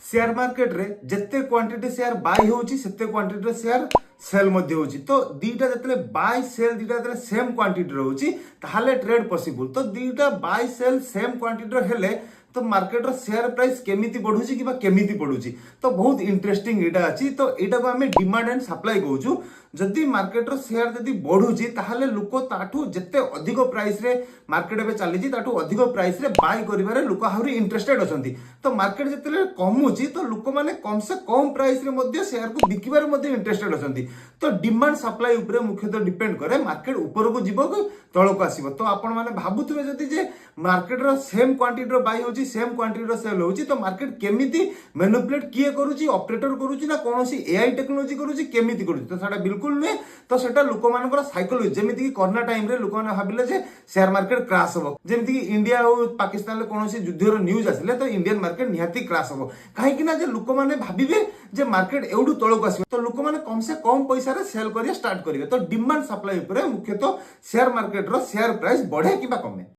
Share market रे जिते quantity share bye होची सेते क्वांटिटी शेयर सेल मध्ये होची। तो दीटा जतले बाय सेल दीटा जतले सेम क्वांटिटी रहउची ताहाले ट्रेड पॉसिबल। तो दीटा बाय सेल सेम क्वांटिटी हेले तो मार्केट रो शेयर प्राइस केमिति बढ़ुची किबा केमिति पडुची तो बहुत इंटरेस्टिंग एटा अछि। तो एटा को हमें डिमांड एंड सप्लाई कहूछु। जदि मार्केट रो शेयर जदि बढ़ुची ताहाले लोक ताठू जते अधिक प्राइस रे मार्केट एबे चलीची ताठू अधिक प्राइस रे बाय करिवारे लोक हाउरी इंटरेस्टेड अछंती। तो मार्केट जतले कमुची तो लोक माने कम से कम प्राइस रे मध्ये शेयर को बिकिबारे मध्ये इंटरेस्टेड अछंती। तो डिमांड सप्लाई ऊपर मुख्यतः डिपेंड करे मार्केट ऊपर को जीवो कि तळ को आसीबो। तो आपण माने भाबुथबे जदि जे मार्केट रो सेम क्वांटिटी रो बाय होची सेम क्वांटिटी रो सेल होची तो मार्केट केमिति मैनिपुलेट किए करूची ऑपरेटर करूची ना कोनोसी एआई टेक्नोलॉजी करूची केमिति करूची तो सेटा बिल्कुल नुहे। तो सेटा लोक मानकर साइकोलॉजी जेमिति कि कोरोना टाइम रे लोक माने भाबिले जे शेयर मार्केट क्रैश हो जेमिति कि इंडिया और पाकिस्तान ले कोनोसी युद्धर न्यूज आसिले तो इंडियन मार्केट निहाती क्रैश हो काहे कि ना जे लोक माने भाबिबे जे मार्केट एउडू तळ को आसीबो तो लोक माने कम से कम पैसा रे सेल करिया स्टार्ट करिवे। तो डिमांड सप्लाई ऊपर मुख्यतः शेयर मार्केट रो शेयर प्राइस बढ़े कि कमे।